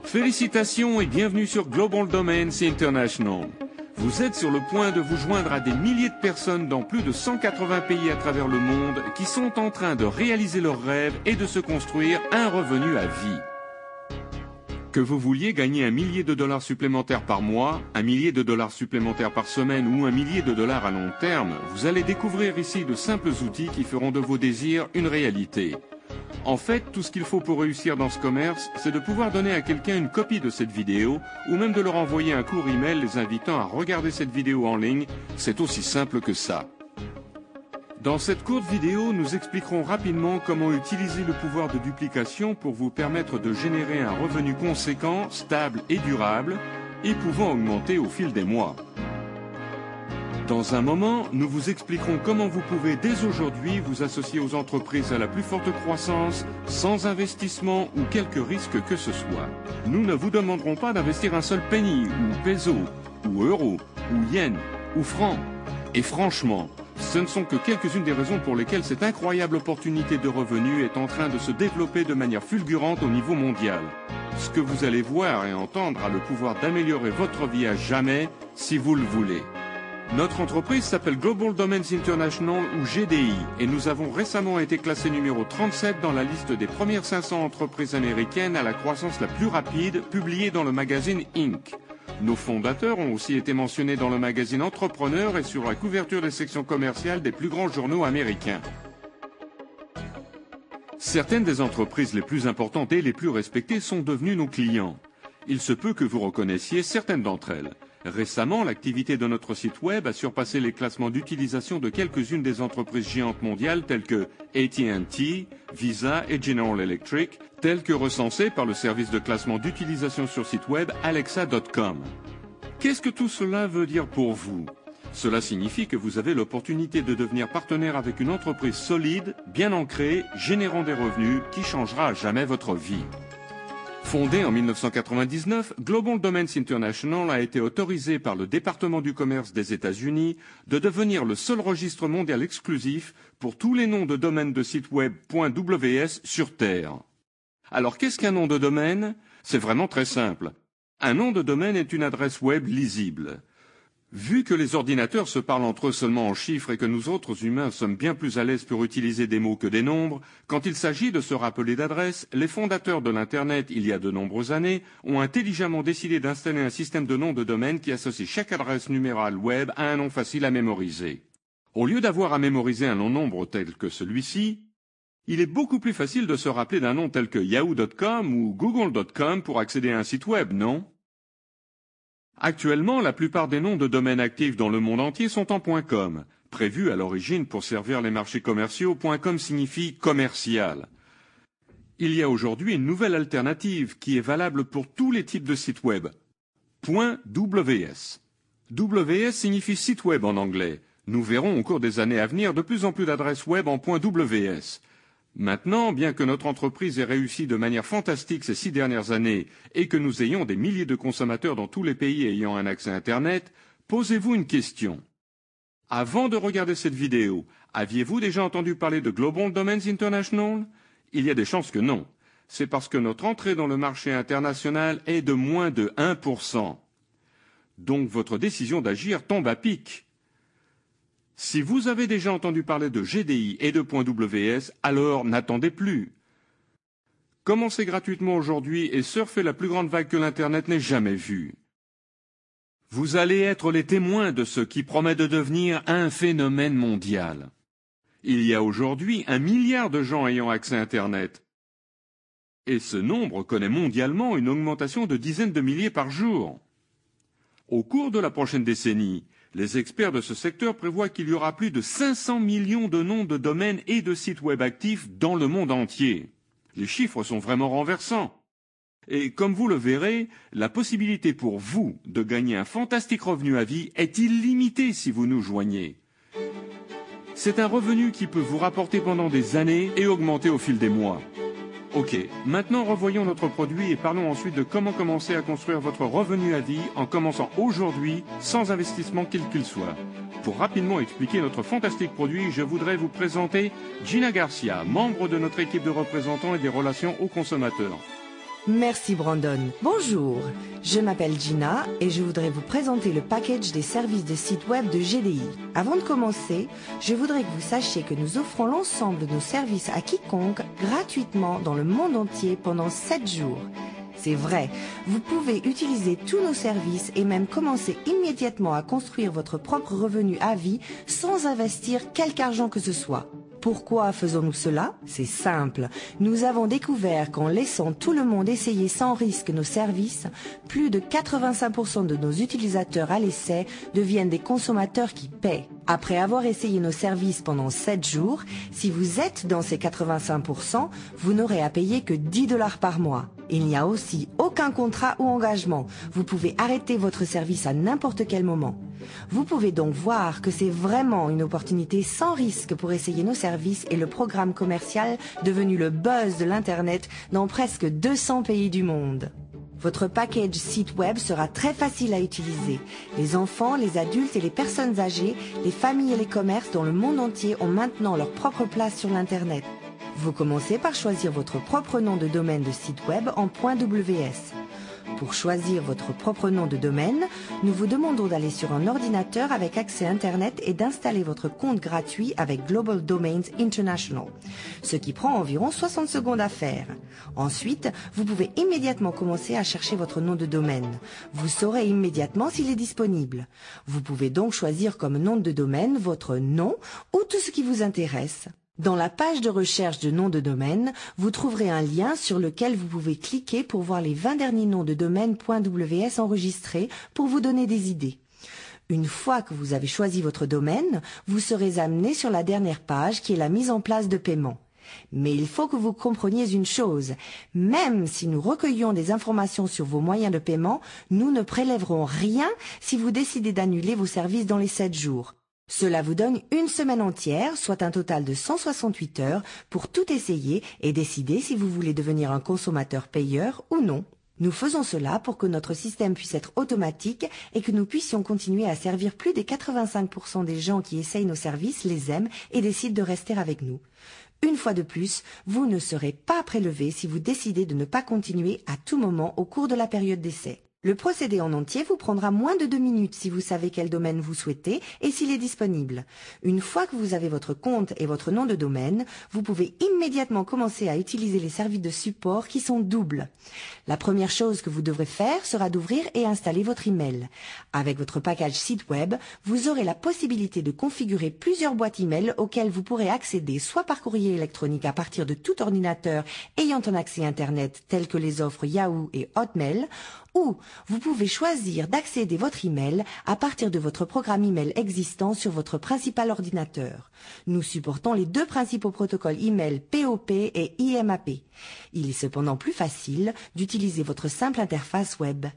Félicitations et bienvenue sur Global Domains International. Vous êtes sur le point de vous joindre à des milliers de personnes dans plus de 180 pays à travers le monde qui sont en train de réaliser leurs rêves et de se construire un revenu à vie. Que vous vouliez gagner $1 millier supplémentaires par mois, $1 millier supplémentaires par semaine ou $1 millier à long terme, vous allez découvrir ici de simples outils qui feront de vos désirs une réalité. En fait, tout ce qu'il faut pour réussir dans ce commerce, c'est de pouvoir donner à quelqu'un une copie de cette vidéo ou même de leur envoyer un court email les invitant à regarder cette vidéo en ligne. C'est aussi simple que ça. Dans cette courte vidéo, nous expliquerons rapidement comment utiliser le pouvoir de duplication pour vous permettre de générer un revenu conséquent, stable et durable, et pouvant augmenter au fil des mois. Dans un moment, nous vous expliquerons comment vous pouvez dès aujourd'hui vous associer aux entreprises à la plus forte croissance, sans investissement ou quelque risque que ce soit. Nous ne vous demanderons pas d'investir un seul penny, ou peso, ou euro, ou yen, ou franc. Et franchement, ce ne sont que quelques-unes des raisons pour lesquelles cette incroyable opportunité de revenus est en train de se développer de manière fulgurante au niveau mondial. Ce que vous allez voir et entendre a le pouvoir d'améliorer votre vie à jamais, si vous le voulez. Notre entreprise s'appelle Global Domains International ou GDI et nous avons récemment été classés numéro 37 dans la liste des premières 500 entreprises américaines à la croissance la plus rapide publiée dans le magazine Inc. Nos fondateurs ont aussi été mentionnés dans le magazine Entrepreneur et sur la couverture des sections commerciales des plus grands journaux américains. Certaines des entreprises les plus importantes et les plus respectées sont devenues nos clients. Il se peut que vous reconnaissiez certaines d'entre elles. Récemment, l'activité de notre site web a surpassé les classements d'utilisation de quelques-unes des entreprises géantes mondiales telles que AT&T, Visa et General Electric, telles que recensées par le service de classement d'utilisation sur site web Alexa.com. Qu'est-ce que tout cela veut dire pour vous ? Cela signifie que vous avez l'opportunité de devenir partenaire avec une entreprise solide, bien ancrée, générant des revenus qui changera à jamais votre vie. Fondé en 1999, Global Domains International a été autorisé par le département du commerce des États-Unis de devenir le seul registre mondial exclusif pour tous les noms de domaine de site web .ws sur Terre. Alors qu'est-ce qu'un nom de domaine ? C'est vraiment très simple. Un nom de domaine est une adresse web lisible. Vu que les ordinateurs se parlent entre eux seulement en chiffres et que nous autres humains sommes bien plus à l'aise pour utiliser des mots que des nombres, quand il s'agit de se rappeler d'adresses, les fondateurs de l'Internet, il y a de nombreuses années, ont intelligemment décidé d'installer un système de noms de domaine qui associe chaque adresse numérale web à un nom facile à mémoriser. Au lieu d'avoir à mémoriser un long nombre tel que celui-ci, il est beaucoup plus facile de se rappeler d'un nom tel que yahoo.com ou google.com pour accéder à un site web, non ? Actuellement, la plupart des noms de domaine actifs dans le monde entier sont en .com. Prévu à l'origine pour servir les marchés commerciaux, .com signifie commercial. Il y a aujourd'hui une nouvelle alternative qui est valable pour tous les types de sites web. .ws. WS signifie site web en anglais. Nous verrons au cours des années à venir de plus en plus d'adresses web en .ws. Maintenant, bien que notre entreprise ait réussi de manière fantastique ces 6 dernières années et que nous ayons des milliers de consommateurs dans tous les pays ayant un accès Internet, posez-vous une question. Avant de regarder cette vidéo, aviez-vous déjà entendu parler de Global Domains International ? Il y a des chances que non. C'est parce que notre entrée dans le marché international est de moins de 1%. Donc votre décision d'agir tombe à pic. Si vous avez déjà entendu parler de GDI et de .ws, alors n'attendez plus. Commencez gratuitement aujourd'hui et surfez la plus grande vague que l'Internet n'ait jamais vue. Vous allez être les témoins de ce qui promet de devenir un phénomène mondial. Il y a aujourd'hui 1 milliard de gens ayant accès à Internet. Et ce nombre connaît mondialement une augmentation de dizaines de milliers par jour. Au cours de la prochaine décennie, les experts de ce secteur prévoient qu'il y aura plus de 500 millions de noms de domaines et de sites web actifs dans le monde entier. Les chiffres sont vraiment renversants. Et comme vous le verrez, la possibilité pour vous de gagner un fantastique revenu à vie est illimitée si vous nous joignez. C'est un revenu qui peut vous rapporter pendant des années et augmenter au fil des mois. Ok, maintenant revoyons notre produit et parlons ensuite de comment commencer à construire votre revenu à vie en commençant aujourd'hui, sans investissement quel qu'il soit. Pour rapidement expliquer notre fantastique produit, je voudrais vous présenter Gina Garcia, membre de notre équipe de représentants et des relations aux consommateurs. Merci Brandon. Bonjour, je m'appelle Gina et je voudrais vous présenter le package des services de site web de GDI. Avant de commencer, je voudrais que vous sachiez que nous offrons l'ensemble de nos services à quiconque gratuitement dans le monde entier pendant 7 jours. C'est vrai, vous pouvez utiliser tous nos services et même commencer immédiatement à construire votre propre revenu à vie sans investir quelque argent que ce soit. Pourquoi faisons-nous cela? C'est simple. Nous avons découvert qu'en laissant tout le monde essayer sans risque nos services, plus de 85% de nos utilisateurs à l'essai deviennent des consommateurs qui paient. Après avoir essayé nos services pendant 7 jours, si vous êtes dans ces 85%, vous n'aurez à payer que 10 $ par mois. Il n'y a aussi aucun contrat ou engagement. Vous pouvez arrêter votre service à n'importe quel moment. Vous pouvez donc voir que c'est vraiment une opportunité sans risque pour essayer nos services et le programme commercial devenu le buzz de l'Internet dans presque 200 pays du monde. Votre package site web sera très facile à utiliser. Les enfants, les adultes et les personnes âgées, les familles et les commerces dans le monde entier ont maintenant leur propre place sur l'Internet. Vous commencez par choisir votre propre nom de domaine de site web en .ws. Pour choisir votre propre nom de domaine, nous vous demandons d'aller sur un ordinateur avec accès Internet et d'installer votre compte gratuit avec Global Domains International, ce qui prend environ 60 secondes à faire. Ensuite, vous pouvez immédiatement commencer à chercher votre nom de domaine. Vous saurez immédiatement s'il est disponible. Vous pouvez donc choisir comme nom de domaine votre nom ou tout ce qui vous intéresse. Dans la page de recherche de nom de domaine, vous trouverez un lien sur lequel vous pouvez cliquer pour voir les 20 derniers noms de domaine .ws enregistrés pour vous donner des idées. Une fois que vous avez choisi votre domaine, vous serez amené sur la dernière page qui est la mise en place de paiement. Mais il faut que vous compreniez une chose, même si nous recueillons des informations sur vos moyens de paiement, nous ne prélèverons rien si vous décidez d'annuler vos services dans les 7 jours. Cela vous donne une semaine entière, soit un total de 168 heures, pour tout essayer et décider si vous voulez devenir un consommateur payeur ou non. Nous faisons cela pour que notre système puisse être automatique et que nous puissions continuer à servir plus des 85% des gens qui essayent nos services, les aiment et décident de rester avec nous. Une fois de plus, vous ne serez pas prélevé si vous décidez de ne pas continuer à tout moment au cours de la période d'essai. Le procédé en entier vous prendra moins de 2 minutes si vous savez quel domaine vous souhaitez et s'il est disponible. Une fois que vous avez votre compte et votre nom de domaine, vous pouvez immédiatement commencer à utiliser les services de support qui sont doubles. La première chose que vous devrez faire sera d'ouvrir et installer votre email. Avec votre package site web, vous aurez la possibilité de configurer plusieurs boîtes email auxquelles vous pourrez accéder soit par courrier électronique à partir de tout ordinateur ayant un accès Internet tel que les offres Yahoo et Hotmail, ou vous pouvez choisir d'accéder votre email à partir de votre programme email existant sur votre principal ordinateur. Nous supportons les 2 principaux protocoles email POP et IMAP. Il est cependant plus facile d'utiliser votre simple interface web.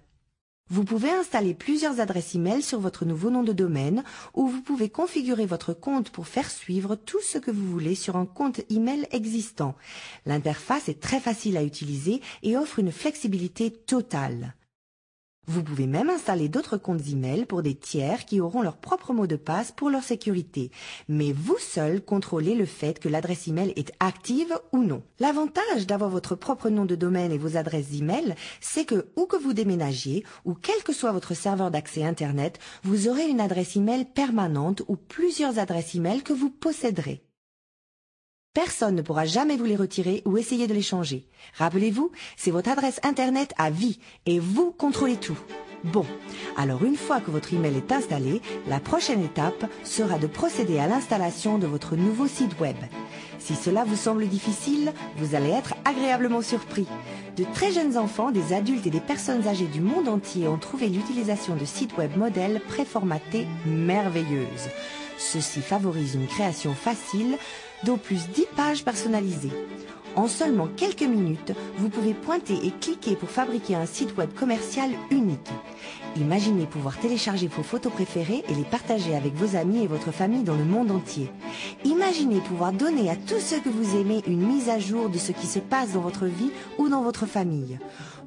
Vous pouvez installer plusieurs adresses email sur votre nouveau nom de domaine ou vous pouvez configurer votre compte pour faire suivre tout ce que vous voulez sur un compte email existant. L'interface est très facile à utiliser et offre une flexibilité totale. Vous pouvez même installer d'autres comptes email pour des tiers qui auront leur propre mot de passe pour leur sécurité. Mais vous seul contrôlez le fait que l'adresse email est active ou non. L'avantage d'avoir votre propre nom de domaine et vos adresses email, c'est que où que vous déménagiez ou quel que soit votre serveur d'accès Internet, vous aurez une adresse email permanente ou plusieurs adresses email que vous posséderez. Personne ne pourra jamais vous les retirer ou essayer de les changer. Rappelez-vous, c'est votre adresse Internet à vie et vous contrôlez tout. Bon, alors une fois que votre email est installé, la prochaine étape sera de procéder à l'installation de votre nouveau site web. Si cela vous semble difficile, vous allez être agréablement surpris. De très jeunes enfants, des adultes et des personnes âgées du monde entier ont trouvé l'utilisation de sites web modèles préformatés merveilleuse. Ceci favorise une création facile d'au plus 10 pages personnalisées. En seulement quelques minutes, vous pouvez pointer et cliquer pour fabriquer un site web commercial unique. Imaginez pouvoir télécharger vos photos préférées et les partager avec vos amis et votre famille dans le monde entier. Imaginez pouvoir donner à tous ceux que vous aimez une mise à jour de ce qui se passe dans votre vie ou dans votre famille.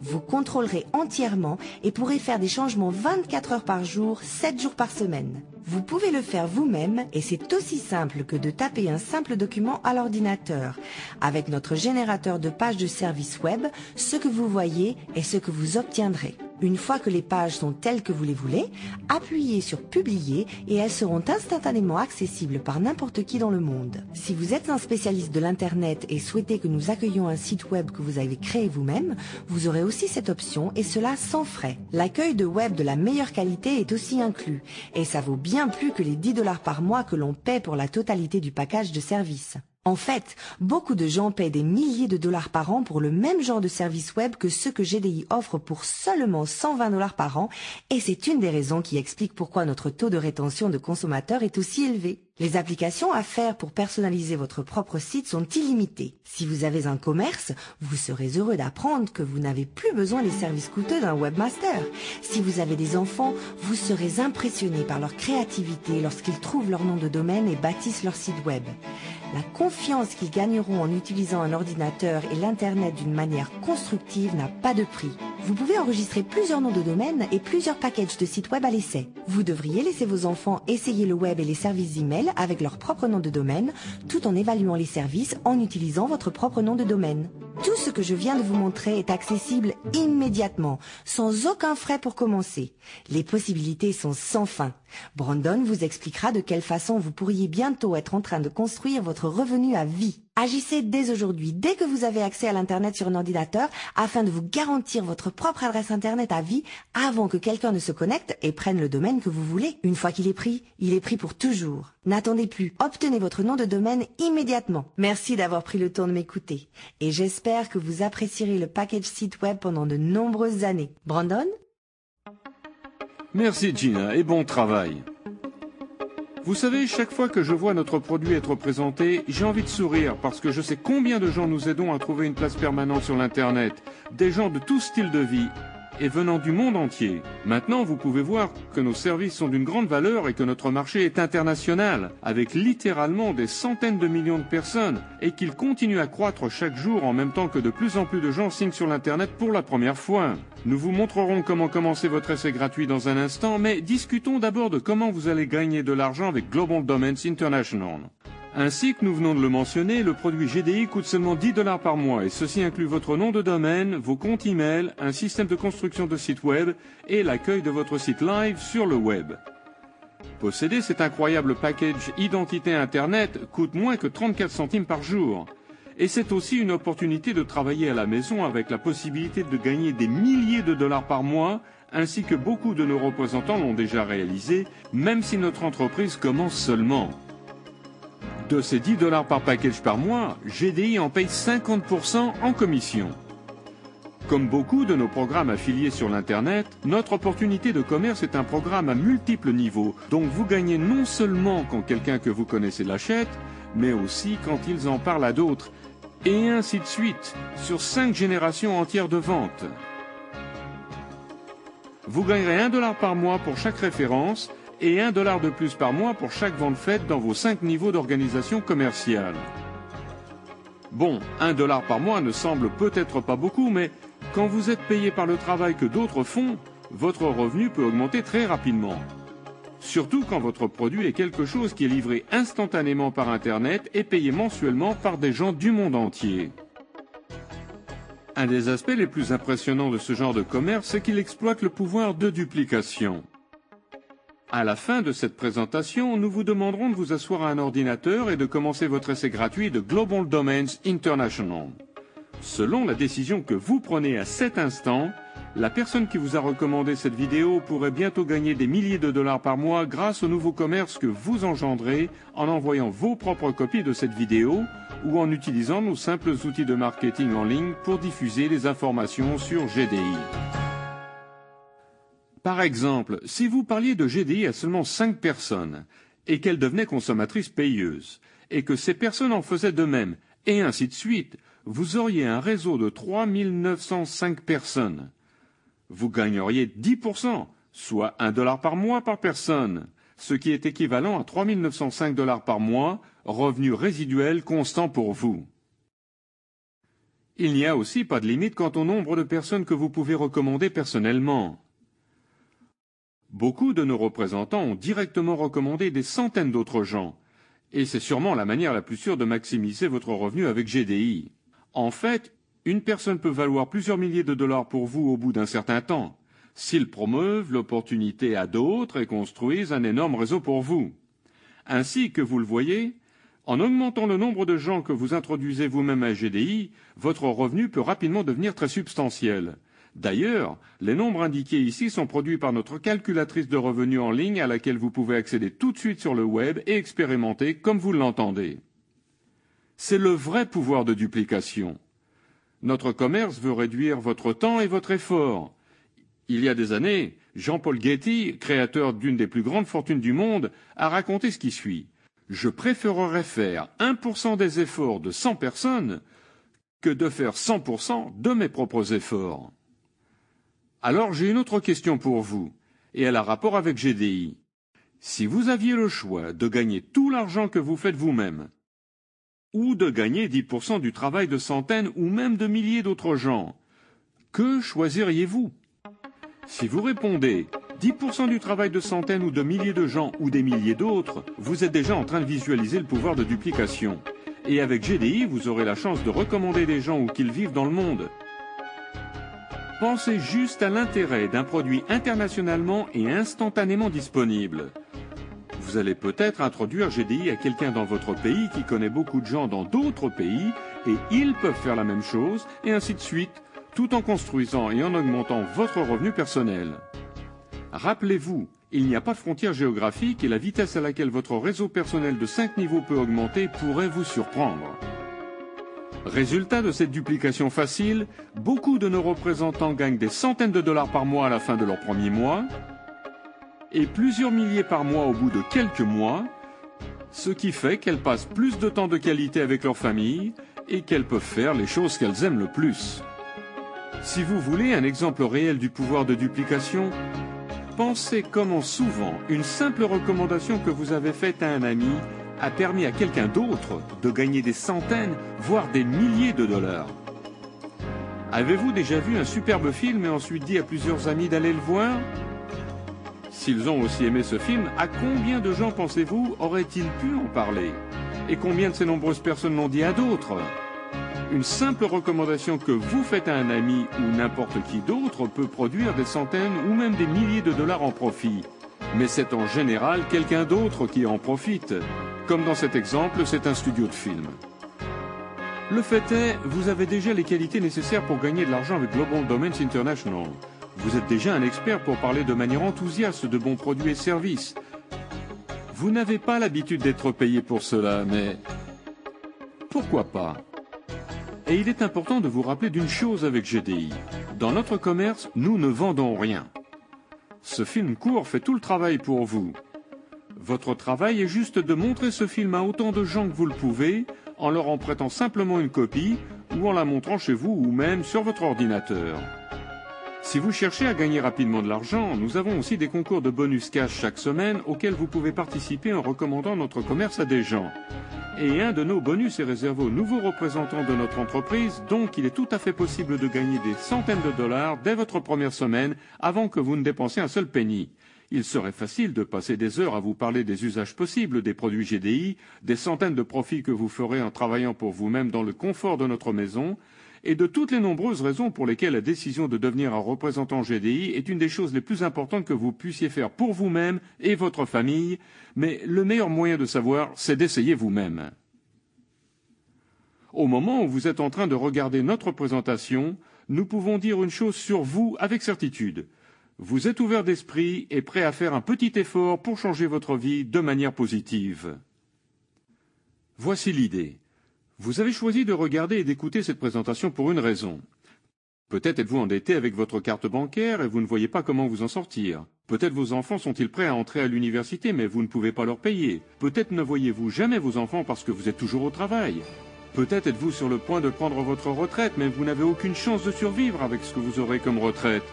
Vous contrôlerez entièrement et pourrez faire des changements 24 heures par jour, 7 jours par semaine. Vous pouvez le faire vous-même et c'est aussi simple que de taper un simple document à l'ordinateur. Avec notre générateur de pages de service web, ce que vous voyez est ce que vous obtiendrez. Une fois que les pages sont telles que vous les voulez, appuyez sur Publier et elles seront instantanément accessibles par n'importe qui dans le monde. Si vous êtes un spécialiste de l'Internet et souhaitez que nous accueillions un site web que vous avez créé vous-même, vous aurez aussi cette option et cela sans frais. L'accueil de web de la meilleure qualité est aussi inclus et ça vaut bien plus que les 10 $ par mois que l'on paie pour la totalité du package de services. En fait, beaucoup de gens paient des milliers de dollars par an pour le même genre de service web que ceux que GDI offre pour seulement 120 $ par an et c'est une des raisons qui explique pourquoi notre taux de rétention de consommateurs est aussi élevé. Les applications à faire pour personnaliser votre propre site sont illimitées. Si vous avez un commerce, vous serez heureux d'apprendre que vous n'avez plus besoin des services coûteux d'un webmaster. Si vous avez des enfants, vous serez impressionné par leur créativité lorsqu'ils trouvent leur nom de domaine et bâtissent leur site web. La confiance qu'ils gagneront en utilisant un ordinateur et l'Internet d'une manière constructive n'a pas de prix. Vous pouvez enregistrer plusieurs noms de domaine et plusieurs packages de sites web à l'essai. Vous devriez laisser vos enfants essayer le web et les services email avec leur propre nom de domaine, tout en évaluant les services en utilisant votre propre nom de domaine. Tout ce que je viens de vous montrer est accessible immédiatement, sans aucun frais pour commencer. Les possibilités sont sans fin. Brandon vous expliquera de quelle façon vous pourriez bientôt être en train de construire votre revenu à vie. Agissez dès aujourd'hui, dès que vous avez accès à l'Internet sur un ordinateur, afin de vous garantir votre propre adresse Internet à vie avant que quelqu'un ne se connecte et prenne le domaine que vous voulez. Une fois qu'il est pris pour toujours. N'attendez plus, obtenez votre nom de domaine immédiatement. Merci d'avoir pris le temps de m'écouter. Et j'espère que vous apprécierez le package site web pendant de nombreuses années. Brandon ? Merci Gina et bon travail. Vous savez, chaque fois que je vois notre produit être présenté, j'ai envie de sourire parce que je sais combien de gens nous aidons à trouver une place permanente sur l'Internet. Des gens de tout style de vie et venant du monde entier. Maintenant, vous pouvez voir que nos services sont d'une grande valeur et que notre marché est international, avec littéralement des centaines de millions de personnes, et qu'il continue à croître chaque jour en même temps que de plus en plus de gens signent sur l'Internet pour la première fois. Nous vous montrerons comment commencer votre essai gratuit dans un instant, mais discutons d'abord de comment vous allez gagner de l'argent avec Global Domains International. Ainsi que nous venons de le mentionner, le produit GDI coûte seulement 10 $ par mois et ceci inclut votre nom de domaine, vos comptes email, un système de construction de site web et l'accueil de votre site live sur le web. Posséder cet incroyable package identité Internet coûte moins que 34 centimes par jour. Et c'est aussi une opportunité de travailler à la maison avec la possibilité de gagner des milliers de dollars par mois, ainsi que beaucoup de nos représentants l'ont déjà réalisé, même si notre entreprise commence seulement. De ces 10 $ par package par mois, GDI en paye 50% en commission. Comme beaucoup de nos programmes affiliés sur l'Internet, notre opportunité de commerce est un programme à multiples niveaux, donc vous gagnez non seulement quand quelqu'un que vous connaissez l'achète, mais aussi quand ils en parlent à d'autres, et ainsi de suite, sur 5 générations entières de ventes. Vous gagnerez 1 $ par mois pour chaque référence, et 1 $ de plus par mois pour chaque vente faite dans vos 5 niveaux d'organisation commerciale. Bon, 1 $ par mois ne semble peut-être pas beaucoup, mais quand vous êtes payé par le travail que d'autres font, votre revenu peut augmenter très rapidement. Surtout quand votre produit est quelque chose qui est livré instantanément par Internet et payé mensuellement par des gens du monde entier. Un des aspects les plus impressionnants de ce genre de commerce, c'est qu'il exploite le pouvoir de duplication. À la fin de cette présentation, nous vous demanderons de vous asseoir à un ordinateur et de commencer votre essai gratuit de Global Domains International. Selon la décision que vous prenez à cet instant, la personne qui vous a recommandé cette vidéo pourrait bientôt gagner des milliers de dollars par mois grâce au nouveau commerce que vous engendrez en envoyant vos propres copies de cette vidéo ou en utilisant nos simples outils de marketing en ligne pour diffuser les informations sur GDI. Par exemple, si vous parliez de GDI à seulement 5 personnes et qu'elles devenaient consommatrices payeuses et que ces personnes en faisaient de même et ainsi de suite, vous auriez un réseau de 3905 personnes. vous gagneriez 10%, soit $1 par mois par personne, ce qui est équivalent à 3 905 $ par mois, revenu résiduel constant pour vous. Il n'y a aussi pas de limite quant au nombre de personnes que vous pouvez recommander personnellement. Beaucoup de nos représentants ont directement recommandé des centaines d'autres gens, et c'est sûrement la manière la plus sûre de maximiser votre revenu avec GDI. En fait, une personne peut valoir plusieurs milliers de dollars pour vous au bout d'un certain temps, s'ils promeuvent l'opportunité à d'autres et construisent un énorme réseau pour vous. Ainsi que vous le voyez, en augmentant le nombre de gens que vous introduisez vous-même à GDI, votre revenu peut rapidement devenir très substantiel. D'ailleurs, les nombres indiqués ici sont produits par notre calculatrice de revenus en ligne à laquelle vous pouvez accéder tout de suite sur le web et expérimenter comme vous l'entendez. C'est le vrai pouvoir de duplication. Notre commerce veut réduire votre temps et votre effort. Il y a des années, Jean-Paul Getty, créateur d'une des plus grandes fortunes du monde, a raconté ce qui suit. Je préférerais faire 1% des efforts de 100 personnes que de faire 100% de mes propres efforts. Alors j'ai une autre question pour vous, et elle a rapport avec GDI. Si vous aviez le choix de gagner tout l'argent que vous faites vous-même, ou de gagner 10% du travail de centaines ou même de milliers d'autres gens, que choisiriez-vous? Si vous répondez 10% du travail de centaines ou de milliers de gens ou des milliers d'autres, vous êtes déjà en train de visualiser le pouvoir de duplication. Et avec GDI, vous aurez la chance de recommander des gens où qu'ils vivent dans le monde. Pensez juste à l'intérêt d'un produit internationalement et instantanément disponible. Vous allez peut-être introduire GDI à quelqu'un dans votre pays qui connaît beaucoup de gens dans d'autres pays et ils peuvent faire la même chose et ainsi de suite, tout en construisant et en augmentant votre revenu personnel. Rappelez-vous, il n'y a pas de frontière géographique et la vitesse à laquelle votre réseau personnel de 5 niveaux peut augmenter pourrait vous surprendre. Résultat de cette duplication facile, beaucoup de nos représentants gagnent des centaines de dollars par mois à la fin de leur premier mois et plusieurs milliers par mois au bout de quelques mois, ce qui fait qu'elles passent plus de temps de qualité avec leur famille et qu'elles peuvent faire les choses qu'elles aiment le plus. Si vous voulez un exemple réel du pouvoir de duplication, pensez comment souvent une simple recommandation que vous avez faite à un ami a permis à quelqu'un d'autre de gagner des centaines, voire des milliers de dollars. Avez-vous déjà vu un superbe film et ensuite dit à plusieurs amis d'aller le voir? S'ils ont aussi aimé ce film, à combien de gens pensez-vous auraient-ils pu en parler? Et combien de ces nombreuses personnes l'ont dit à d'autres? Une simple recommandation que vous faites à un ami ou n'importe qui d'autre peut produire des centaines ou même des milliers de dollars en profit. Mais c'est en général quelqu'un d'autre qui en profite. Comme dans cet exemple, c'est un studio de film. Le fait est, vous avez déjà les qualités nécessaires pour gagner de l'argent avec Global Domains International. Vous êtes déjà un expert pour parler de manière enthousiaste de bons produits et services. Vous n'avez pas l'habitude d'être payé pour cela, mais pourquoi pas? Et il est important de vous rappeler d'une chose avec GDI. Dans notre commerce, nous ne vendons rien. Ce film court fait tout le travail pour vous. Votre travail est juste de montrer ce film à autant de gens que vous le pouvez, en leur en prêtant simplement une copie ou en la montrant chez vous ou même sur votre ordinateur. Si vous cherchez à gagner rapidement de l'argent, nous avons aussi des concours de bonus cash chaque semaine auxquels vous pouvez participer en recommandant notre commerce à des gens. Et un de nos bonus est réservé aux nouveaux représentants de notre entreprise, donc il est tout à fait possible de gagner des centaines de dollars dès votre première semaine avant que vous ne dépensiez un seul penny. Il serait facile de passer des heures à vous parler des usages possibles des produits GDI, des centaines de profits que vous ferez en travaillant pour vous-même dans le confort de notre maison, et de toutes les nombreuses raisons pour lesquelles la décision de devenir un représentant GDI est une des choses les plus importantes que vous puissiez faire pour vous-même et votre famille, mais le meilleur moyen de savoir, c'est d'essayer vous-même. Au moment où vous êtes en train de regarder notre présentation, nous pouvons dire une chose sur vous avec certitude. Vous êtes ouvert d'esprit et prêt à faire un petit effort pour changer votre vie de manière positive. Voici l'idée. Vous avez choisi de regarder et d'écouter cette présentation pour une raison. Peut-être êtes-vous endetté avec votre carte bancaire et vous ne voyez pas comment vous en sortir. Peut-être vos enfants sont-ils prêts à entrer à l'université mais vous ne pouvez pas leur payer. Peut-être ne voyez-vous jamais vos enfants parce que vous êtes toujours au travail. Peut-être êtes-vous sur le point de prendre votre retraite mais vous n'avez aucune chance de survivre avec ce que vous aurez comme retraite.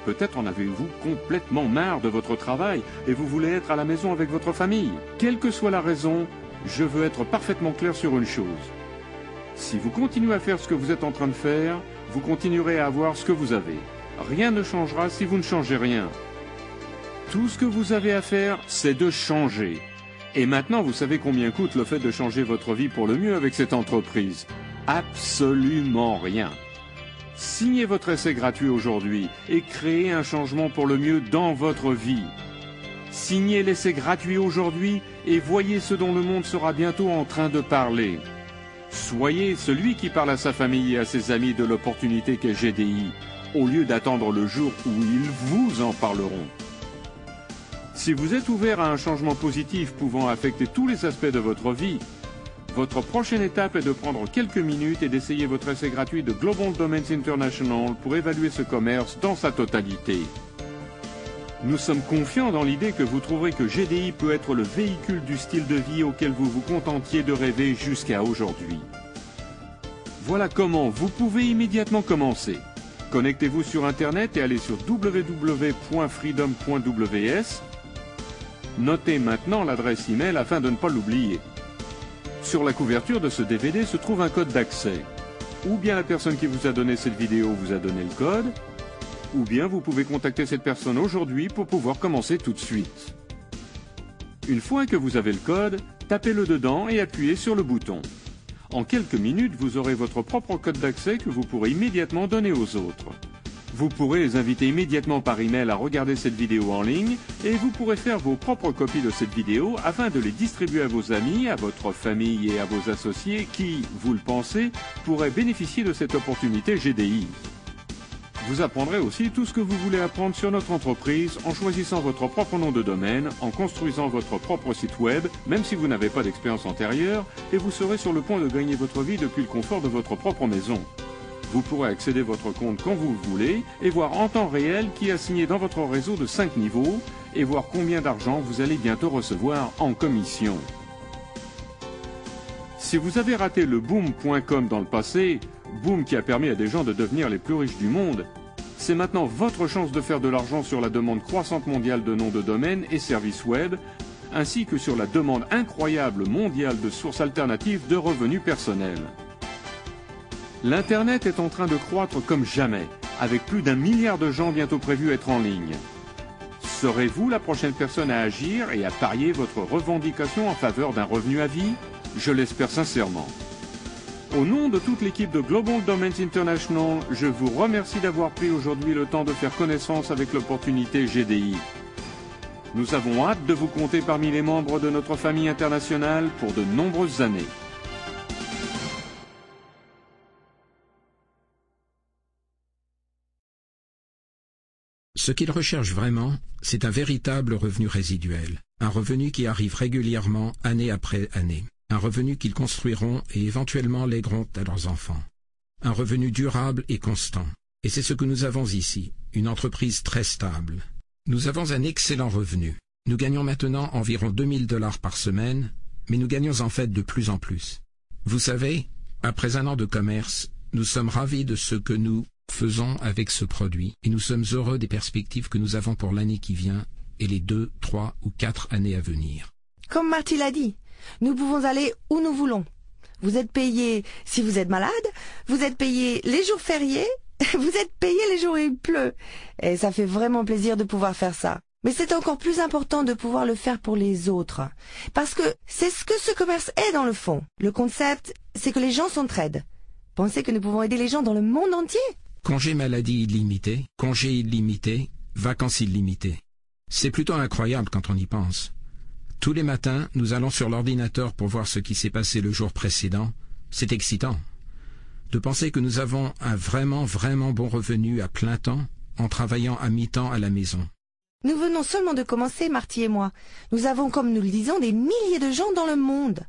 Peut-être en avez-vous complètement marre de votre travail et vous voulez être à la maison avec votre famille. Quelle que soit la raison, je veux être parfaitement clair sur une chose. Si vous continuez à faire ce que vous êtes en train de faire, vous continuerez à avoir ce que vous avez. Rien ne changera si vous ne changez rien. Tout ce que vous avez à faire, c'est de changer. Et maintenant, vous savez combien coûte le fait de changer votre vie pour le mieux avec cette entreprise. Absolument rien. Signez votre essai gratuit aujourd'hui et créez un changement pour le mieux dans votre vie. Signez l'essai gratuit aujourd'hui et voyez ce dont le monde sera bientôt en train de parler. Soyez celui qui parle à sa famille et à ses amis de l'opportunité qu'est GDI, au lieu d'attendre le jour où ils vous en parleront. Si vous êtes ouvert à un changement positif pouvant affecter tous les aspects de votre vie, votre prochaine étape est de prendre quelques minutes et d'essayer votre essai gratuit de Global Domains International pour évaluer ce commerce dans sa totalité. Nous sommes confiants dans l'idée que vous trouverez que GDI peut être le véhicule du style de vie auquel vous vous contentiez de rêver jusqu'à aujourd'hui. Voilà comment vous pouvez immédiatement commencer. Connectez-vous sur Internet et allez sur www.freedom.ws. Notez maintenant l'adresse email afin de ne pas l'oublier. Sur la couverture de ce DVD se trouve un code d'accès. Ou bien la personne qui vous a donné cette vidéo vous a donné le code, ou bien vous pouvez contacter cette personne aujourd'hui pour pouvoir commencer tout de suite. Une fois que vous avez le code, tapez-le dedans et appuyez sur le bouton. En quelques minutes, vous aurez votre propre code d'accès que vous pourrez immédiatement donner aux autres. Vous pourrez les inviter immédiatement par email à regarder cette vidéo en ligne et vous pourrez faire vos propres copies de cette vidéo afin de les distribuer à vos amis, à votre famille et à vos associés qui, vous le pensez, pourraient bénéficier de cette opportunité GDI. Vous apprendrez aussi tout ce que vous voulez apprendre sur notre entreprise en choisissant votre propre nom de domaine, en construisant votre propre site web, même si vous n'avez pas d'expérience antérieure, et vous serez sur le point de gagner votre vie depuis le confort de votre propre maison. Vous pourrez accéder à votre compte quand vous le voulez et voir en temps réel qui a signé dans votre réseau de 5 niveaux et voir combien d'argent vous allez bientôt recevoir en commission. Si vous avez raté le boom.com dans le passé, boom qui a permis à des gens de devenir les plus riches du monde, c'est maintenant votre chance de faire de l'argent sur la demande croissante mondiale de noms de domaine et services web, ainsi que sur la demande incroyable mondiale de sources alternatives de revenus personnels. L'Internet est en train de croître comme jamais, avec plus d'1 milliard de gens bientôt prévus être en ligne. Serez-vous la prochaine personne à agir et à parier votre revendication en faveur d'un revenu à vie? Je l'espère sincèrement. Au nom de toute l'équipe de Global Domains International, je vous remercie d'avoir pris aujourd'hui le temps de faire connaissance avec l'opportunité GDI. Nous avons hâte de vous compter parmi les membres de notre famille internationale pour de nombreuses années. Ce qu'ils recherchent vraiment, c'est un véritable revenu résiduel, un revenu qui arrive régulièrement, année après année, un revenu qu'ils construiront et éventuellement légueront à leurs enfants. Un revenu durable et constant. Et c'est ce que nous avons ici, une entreprise très stable. Nous avons un excellent revenu. Nous gagnons maintenant environ $2000 par semaine, mais nous gagnons en fait de plus en plus. Vous savez, après 1 an de commerce, nous sommes ravis de ce que nous faisons avec ce produit et nous sommes heureux des perspectives que nous avons pour l'année qui vient et les 2, 3 ou 4 années à venir. Comme Marty l'a dit, nous pouvons aller où nous voulons. Vous êtes payé si vous êtes malade, vous êtes payé les jours fériés, vous êtes payé les jours où il pleut. Et ça fait vraiment plaisir de pouvoir faire ça. Mais c'est encore plus important de pouvoir le faire pour les autres. Parce que c'est ce que ce commerce est dans le fond. Le concept, c'est que les gens s'entraident. Pensez que nous pouvons aider les gens dans le monde entier. Congé maladie illimité, congé illimité, vacances illimitées. C'est plutôt incroyable quand on y pense. Tous les matins, nous allons sur l'ordinateur pour voir ce qui s'est passé le jour précédent. C'est excitant. De penser que nous avons un vraiment bon revenu à plein temps en travaillant à mi-temps à la maison. Nous venons seulement de commencer, Marty et moi. Nous avons, comme nous le disons, des milliers de gens dans le monde.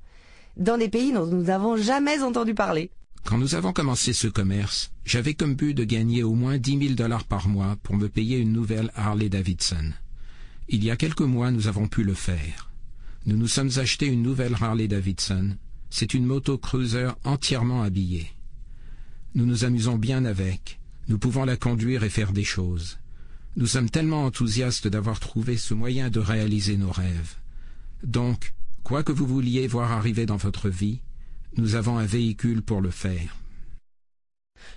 Dans des pays dont nous n'avons jamais entendu parler. Quand nous avons commencé ce commerce, j'avais comme but de gagner au moins $10,000 par mois pour me payer une nouvelle Harley-Davidson. Il y a quelques mois, nous avons pu le faire. Nous nous sommes achetés une nouvelle Harley-Davidson. C'est une moto cruiser entièrement habillée. Nous nous amusons bien avec. Nous pouvons la conduire et faire des choses. Nous sommes tellement enthousiastes d'avoir trouvé ce moyen de réaliser nos rêves. Donc, quoi que vous vouliez voir arriver dans votre vie, nous avons un véhicule pour le faire.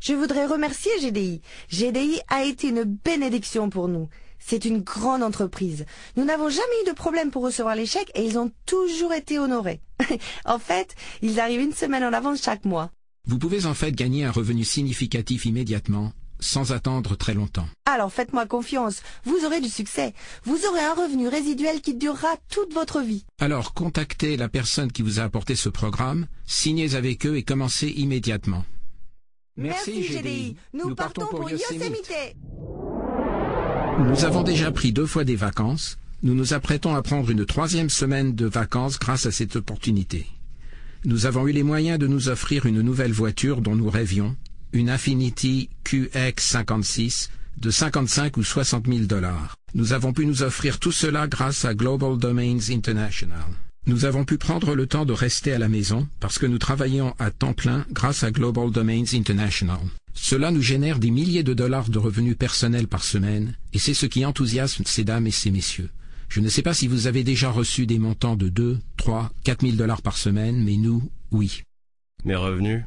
Je voudrais remercier GDI. GDI a été une bénédiction pour nous. C'est une grande entreprise. Nous n'avons jamais eu de problème pour recevoir les chèques et ils ont toujours été honorés. En fait, ils arrivent une semaine en avance chaque mois. Vous pouvez en fait gagner un revenu significatif immédiatement, sans attendre très longtemps. Alors faites-moi confiance, vous aurez du succès. Vous aurez un revenu résiduel qui durera toute votre vie. Alors contactez la personne qui vous a apporté ce programme, signez avec eux et commencez immédiatement. Merci GDI. Nous partons pour Yosemite. Nous avons déjà pris 2 fois des vacances. Nous nous apprêtons à prendre une 3e semaine de vacances grâce à cette opportunité. Nous avons eu les moyens de nous offrir une nouvelle voiture dont nous rêvions, une Infiniti QX56 de 55 ou 60 000 $. Nous avons pu nous offrir tout cela grâce à Global Domains International. Nous avons pu prendre le temps de rester à la maison parce que nous travaillons à temps plein grâce à Global Domains International. Cela nous génère des milliers de dollars de revenus personnels par semaine et c'est ce qui enthousiasme ces dames et ces messieurs. Je ne sais pas si vous avez déjà reçu des montants de 2, 3, 4 000 $ par semaine, mais nous, oui. Mes revenus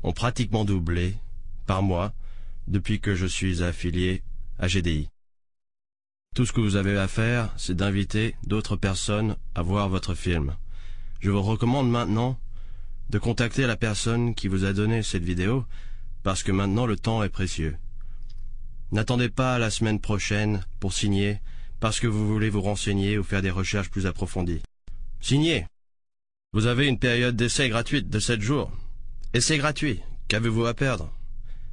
ont pratiquement doublé par mois depuis que je suis affilié à GDI. Tout ce que vous avez à faire, c'est d'inviter d'autres personnes à voir votre film. Je vous recommande maintenant de contacter la personne qui vous a donné cette vidéo parce que maintenant le temps est précieux. N'attendez pas la semaine prochaine pour signer parce que vous voulez vous renseigner ou faire des recherches plus approfondies. Signez. Vous avez une période d'essai gratuite de 7 jours. Essai gratuit. Qu'avez-vous à perdre?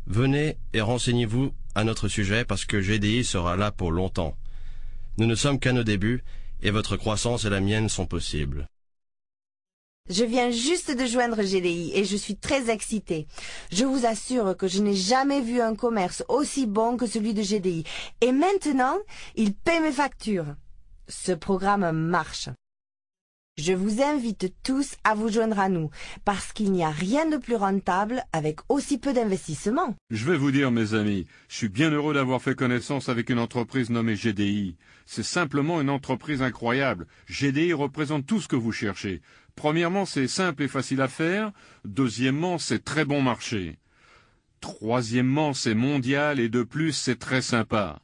Venez et renseignez-vous à notre sujet parce que GDI sera là pour longtemps. Nous ne sommes qu'à nos débuts et votre croissance et la mienne sont possibles. Je viens juste de joindre GDI et je suis très excitée. Je vous assure que je n'ai jamais vu un commerce aussi bon que celui de GDI. Et maintenant, il paie mes factures. Ce programme marche. Je vous invite tous à vous joindre à nous, parce qu'il n'y a rien de plus rentable avec aussi peu d'investissement. Je vais vous dire, mes amis, je suis bien heureux d'avoir fait connaissance avec une entreprise nommée GDI. C'est simplement une entreprise incroyable. GDI représente tout ce que vous cherchez. Premièrement, c'est simple et facile à faire. Deuxièmement, c'est très bon marché. Troisièmement, c'est mondial et de plus, c'est très sympa.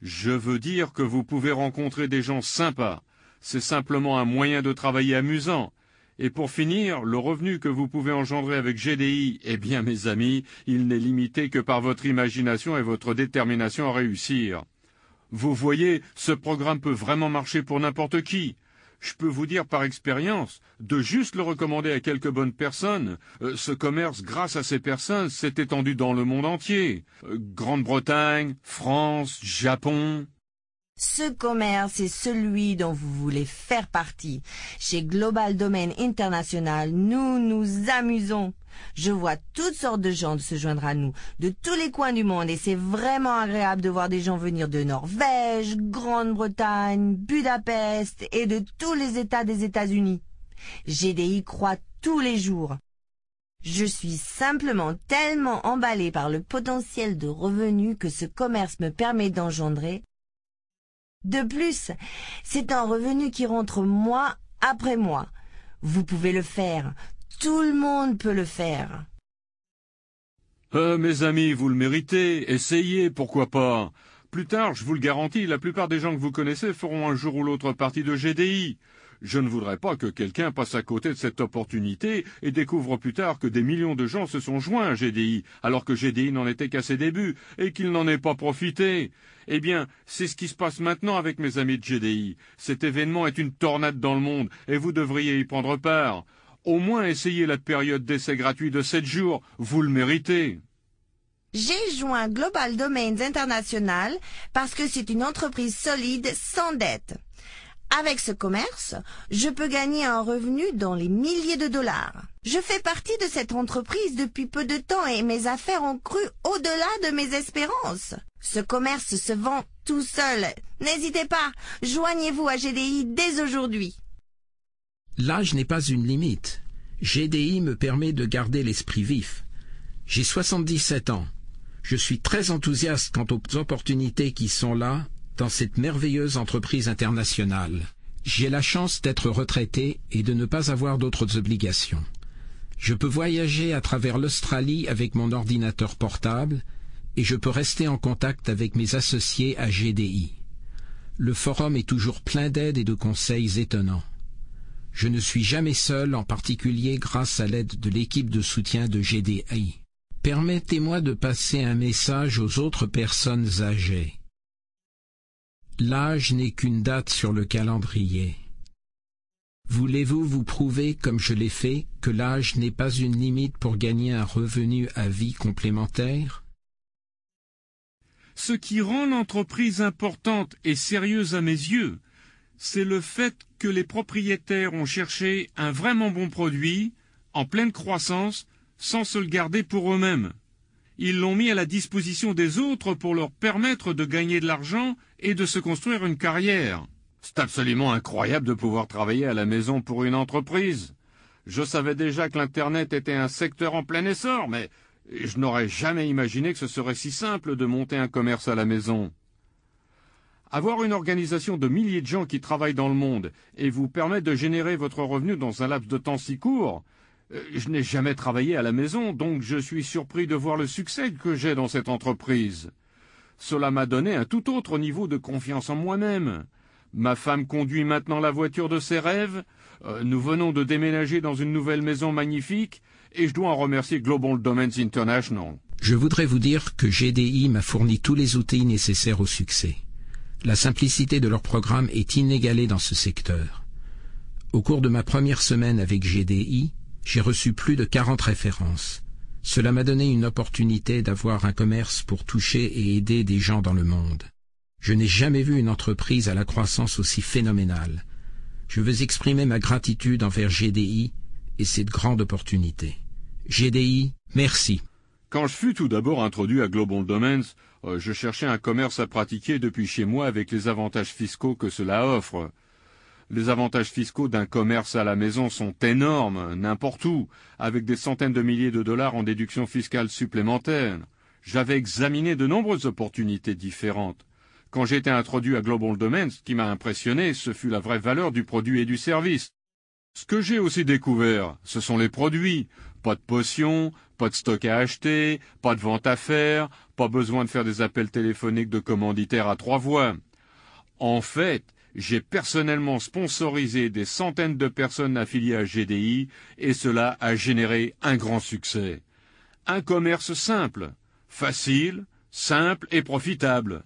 Je veux dire que vous pouvez rencontrer des gens sympas. C'est simplement un moyen de travailler amusant. Et pour finir, le revenu que vous pouvez engendrer avec GDI, eh bien, mes amis, il n'est limité que par votre imagination et votre détermination à réussir. Vous voyez, ce programme peut vraiment marcher pour n'importe qui. Je peux vous dire par expérience, de juste le recommander à quelques bonnes personnes, ce commerce, grâce à ces personnes, s'est étendu dans le monde entier. Grande-Bretagne, France, Japon. Ce commerce est celui dont vous voulez faire partie. Chez Global Domain International, nous nous amusons. Je vois toutes sortes de gens se joindre à nous, de tous les coins du monde, et c'est vraiment agréable de voir des gens venir de Norvège, Grande-Bretagne, Budapest et de tous les États des États-Unis. GDI croît tous les jours. Je suis simplement tellement emballée par le potentiel de revenus que ce commerce me permet d'engendrer. De plus, c'est un revenu qui rentre mois après mois. Vous pouvez le faire. Tout le monde peut le faire. Mes amis, vous le méritez. Essayez, pourquoi pas. Plus tard, je vous le garantis, la plupart des gens que vous connaissez feront un jour ou l'autre partie de GDI. Je ne voudrais pas que quelqu'un passe à côté de cette opportunité et découvre plus tard que des millions de gens se sont joints à GDI, alors que GDI n'en était qu'à ses débuts et qu'il n'en ait pas profité. Eh bien, c'est ce qui se passe maintenant avec mes amis de GDI. Cet événement est une tornade dans le monde et vous devriez y prendre part. Au moins essayez la période d'essai gratuit de 7 jours, vous le méritez. J'ai joint Global Domains International parce que c'est une entreprise solide sans dette. Avec ce commerce, je peux gagner un revenu dans les milliers de dollars. Je fais partie de cette entreprise depuis peu de temps et mes affaires ont cru au-delà de mes espérances. Ce commerce se vend tout seul. N'hésitez pas, joignez-vous à GDI dès aujourd'hui. L'âge n'est pas une limite. GDI me permet de garder l'esprit vif. J'ai 77 ans. Je suis très enthousiaste quant aux opportunités qui sont là dans cette merveilleuse entreprise internationale. J'ai la chance d'être retraité et de ne pas avoir d'autres obligations. Je peux voyager à travers l'Australie avec mon ordinateur portable et je peux rester en contact avec mes associés à GDI. Le forum est toujours plein d'aides et de conseils étonnants. Je ne suis jamais seul, en particulier grâce à l'aide de l'équipe de soutien de GDI. Permettez-moi de passer un message aux autres personnes âgées. L'âge n'est qu'une date sur le calendrier. Voulez-vous vous prouver, comme je l'ai fait, que l'âge n'est pas une limite pour gagner un revenu à vie complémentaire? Ce qui rend l'entreprise importante et sérieuse à mes yeux, c'est le fait que les propriétaires ont cherché un vraiment bon produit, en pleine croissance, sans se le garder pour eux-mêmes. Ils l'ont mis à la disposition des autres pour leur permettre de gagner de l'argent et de se construire une carrière. C'est absolument incroyable de pouvoir travailler à la maison pour une entreprise. Je savais déjà que l'Internet était un secteur en plein essor, mais je n'aurais jamais imaginé que ce serait si simple de monter un commerce à la maison. Avoir une organisation de milliers de gens qui travaillent dans le monde et vous permet de générer votre revenu dans un laps de temps si court, je n'ai jamais travaillé à la maison, donc je suis surpris de voir le succès que j'ai dans cette entreprise. Cela m'a donné un tout autre niveau de confiance en moi-même. Ma femme conduit maintenant la voiture de ses rêves, nous venons de déménager dans une nouvelle maison magnifique, et je dois en remercier Global Domains International. Je voudrais vous dire que GDI m'a fourni tous les outils nécessaires au succès. La simplicité de leur programme est inégalée dans ce secteur. Au cours de ma première semaine avec GDI, j'ai reçu plus de 40 références. Cela m'a donné une opportunité d'avoir un commerce pour toucher et aider des gens dans le monde. Je n'ai jamais vu une entreprise à la croissance aussi phénoménale. Je veux exprimer ma gratitude envers GDI et cette grande opportunité. GDI, merci. Quand je fus tout d'abord introduit à Global Domains, je cherchais un commerce à pratiquer depuis chez moi avec les avantages fiscaux que cela offre. Les avantages fiscaux d'un commerce à la maison sont énormes, n'importe où, avec des centaines de milliers de dollars en déduction fiscale supplémentaire. J'avais examiné de nombreuses opportunités différentes. Quand j'ai été introduit à Global Domains, ce qui m'a impressionné, ce fut la vraie valeur du produit et du service. Ce que j'ai aussi découvert, ce sont les produits. Pas de potions, pas de stock à acheter, pas de vente à faire, pas besoin de faire des appels téléphoniques de commanditaires à 3 voix. En fait, j'ai personnellement sponsorisé des centaines de personnes affiliées à GDI et cela a généré un grand succès. Un commerce simple, facile, simple et profitable.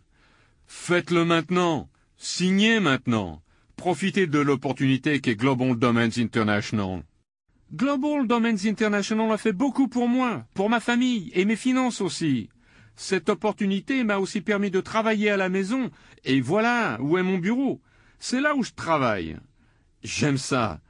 Faites-le maintenant, signez maintenant, profitez de l'opportunité qu'est Global Domains International. Global Domains International a fait beaucoup pour moi, pour ma famille et mes finances aussi. Cette opportunité m'a aussi permis de travailler à la maison et voilà où est mon bureau. C'est là où je travaille. J'aime ça.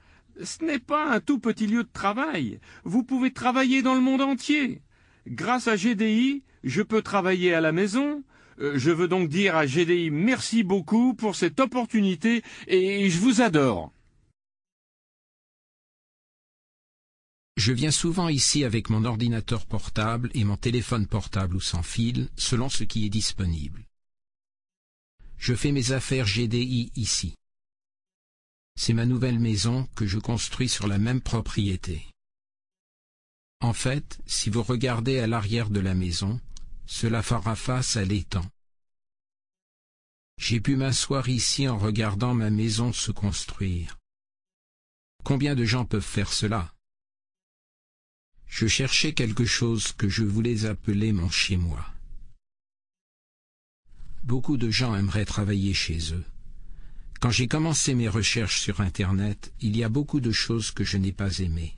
Ce n'est pas un tout petit lieu de travail. Vous pouvez travailler dans le monde entier. Grâce à GDI, je peux travailler à la maison. Je veux donc dire à GDI merci beaucoup pour cette opportunité et je vous adore. Je viens souvent ici avec mon ordinateur portable et mon téléphone portable ou sans fil, selon ce qui est disponible. Je fais mes affaires GDI ici. C'est ma nouvelle maison que je construis sur la même propriété. En fait, si vous regardez à l'arrière de la maison, cela fera face à l'étang. J'ai pu m'asseoir ici en regardant ma maison se construire. Combien de gens peuvent faire cela? Je cherchais quelque chose que je voulais appeler mon chez-moi. Beaucoup de gens aimeraient travailler chez eux. Quand j'ai commencé mes recherches sur Internet, il y a beaucoup de choses que je n'ai pas aimées.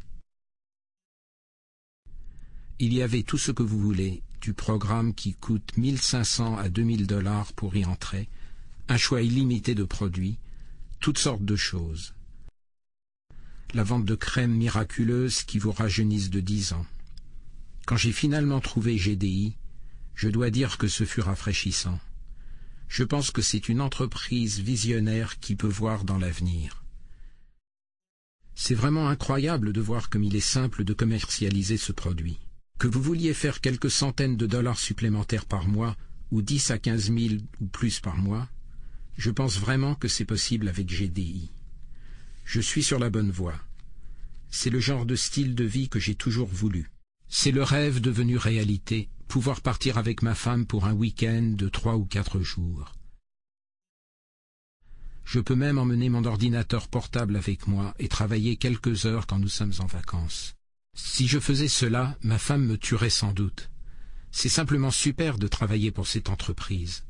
Il y avait tout ce que vous voulez, du programme qui coûte 1500 à 2000 $ pour y entrer, un choix illimité de produits, toutes sortes de choses. La vente de crèmes miraculeuses qui vous rajeunissent de 10 ans. Quand j'ai finalement trouvé GDI, je dois dire que ce fut rafraîchissant. Je pense que c'est une entreprise visionnaire qui peut voir dans l'avenir. C'est vraiment incroyable de voir comme il est simple de commercialiser ce produit. Que vous vouliez faire quelques centaines de dollars supplémentaires par mois, ou 10 à 15 000 ou plus par mois, je pense vraiment que c'est possible avec GDI. Je suis sur la bonne voie. C'est le genre de style de vie que j'ai toujours voulu. C'est le rêve devenu réalité, pouvoir partir avec ma femme pour un week-end de 3 ou 4 jours. Je peux même emmener mon ordinateur portable avec moi et travailler quelques heures quand nous sommes en vacances. Si je faisais cela, ma femme me tuerait sans doute. C'est simplement super de travailler pour cette entreprise.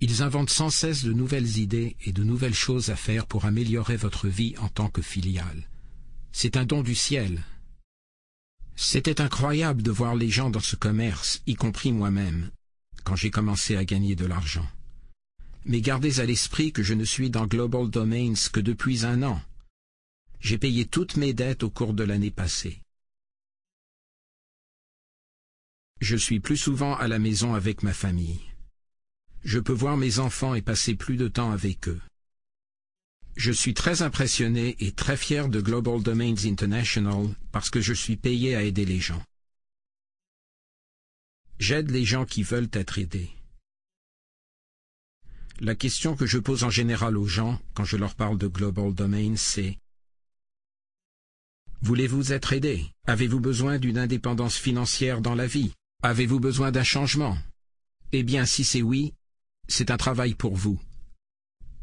Ils inventent sans cesse de nouvelles idées et de nouvelles choses à faire pour améliorer votre vie en tant que filiale. C'est un don du ciel. C'était incroyable de voir les gens dans ce commerce, y compris moi-même, quand j'ai commencé à gagner de l'argent. Mais gardez à l'esprit que je ne suis dans Global Domains que depuis 1 an. J'ai payé toutes mes dettes au cours de l'année passée. Je suis plus souvent à la maison avec ma famille. Je peux voir mes enfants et passer plus de temps avec eux. Je suis très impressionné et très fier de Global Domains International parce que je suis payé à aider les gens. J'aide les gens qui veulent être aidés. La question que je pose en général aux gens quand je leur parle de Global Domains, c'est: voulez-vous être aidé? Avez-vous besoin d'une indépendance financière dans la vie? Avez-vous besoin d'un changement? Eh bien, si c'est oui, c'est un travail pour vous.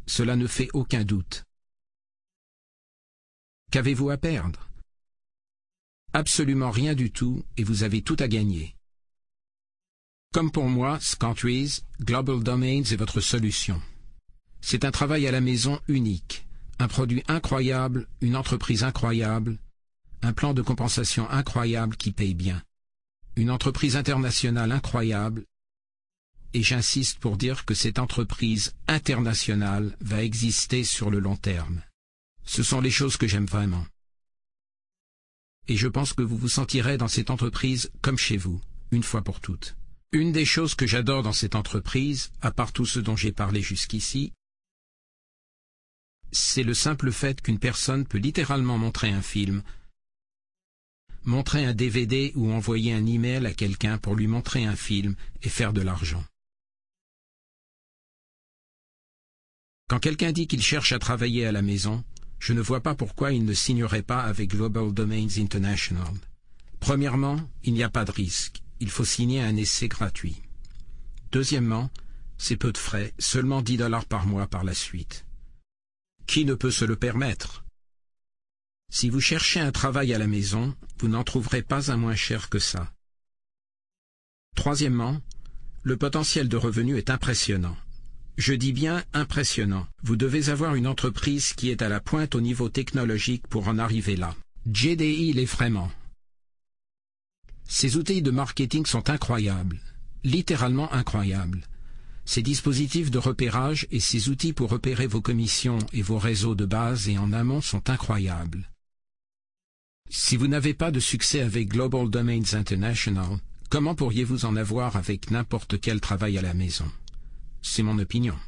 Cela ne fait aucun doute. Qu'avez-vous à perdre? Absolument rien du tout, et vous avez tout à gagner. Comme pour moi, Scantries, Global Domains est votre solution. C'est un travail à la maison unique, un produit incroyable, une entreprise incroyable, un plan de compensation incroyable qui paye bien, une entreprise internationale incroyable, et j'insiste pour dire que cette entreprise internationale va exister sur le long terme. Ce sont les choses que j'aime vraiment. Et je pense que vous vous sentirez dans cette entreprise comme chez vous, une fois pour toutes. Une des choses que j'adore dans cette entreprise, à part tout ce dont j'ai parlé jusqu'ici, c'est le simple fait qu'une personne peut littéralement montrer un film, montrer un DVD ou envoyer un email à quelqu'un pour lui montrer un film et faire de l'argent. Quand quelqu'un dit qu'il cherche à travailler à la maison, je ne vois pas pourquoi il ne signerait pas avec Global Domains International. Premièrement, il n'y a pas de risque. Il faut signer un essai gratuit. Deuxièmement, c'est peu de frais, seulement 10 $ par mois par la suite. Qui ne peut se le permettre? Si vous cherchez un travail à la maison, vous n'en trouverez pas un moins cher que ça. Troisièmement, le potentiel de revenu est impressionnant. Je dis bien impressionnant. Vous devez avoir une entreprise qui est à la pointe au niveau technologique pour en arriver là. GDI l'est vraiment. Ces outils de marketing sont incroyables, littéralement incroyables. Ces dispositifs de repérage et ces outils pour repérer vos commissions et vos réseaux de base et en amont sont incroyables. Si vous n'avez pas de succès avec Global Domains International, comment pourriez-vous en avoir avec n'importe quel travail à la maison? C'est mon opinion.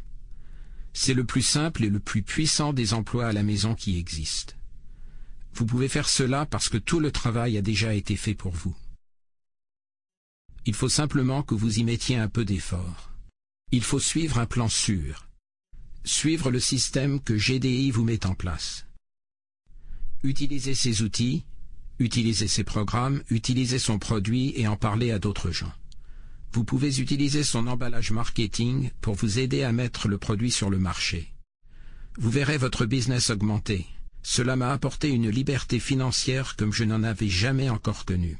C'est le plus simple et le plus puissant des emplois à la maison qui existent. Vous pouvez faire cela parce que tout le travail a déjà été fait pour vous. Il faut simplement que vous y mettiez un peu d'effort. Il faut suivre un plan sûr. Suivre le système que GDI vous met en place. Utilisez ses outils, utilisez ses programmes, utilisez son produit et en parler à d'autres gens. Vous pouvez utiliser son emballage marketing pour vous aider à mettre le produit sur le marché. Vous verrez votre business augmenter. Cela m'a apporté une liberté financière comme je n'en avais jamais encore connue.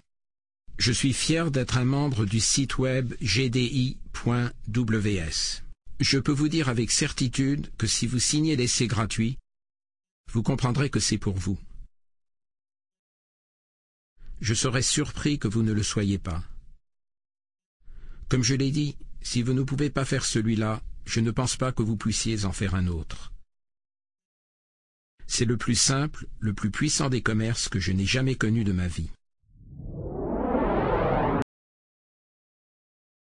Je suis fier d'être un membre du site web gdi.ws. Je peux vous dire avec certitude que si vous signez l'essai gratuit, vous comprendrez que c'est pour vous. Je serais surpris que vous ne le soyez pas. Comme je l'ai dit, si vous ne pouvez pas faire celui-là, je ne pense pas que vous puissiez en faire un autre. C'est le plus simple, le plus puissant des commerces que je n'ai jamais connu de ma vie.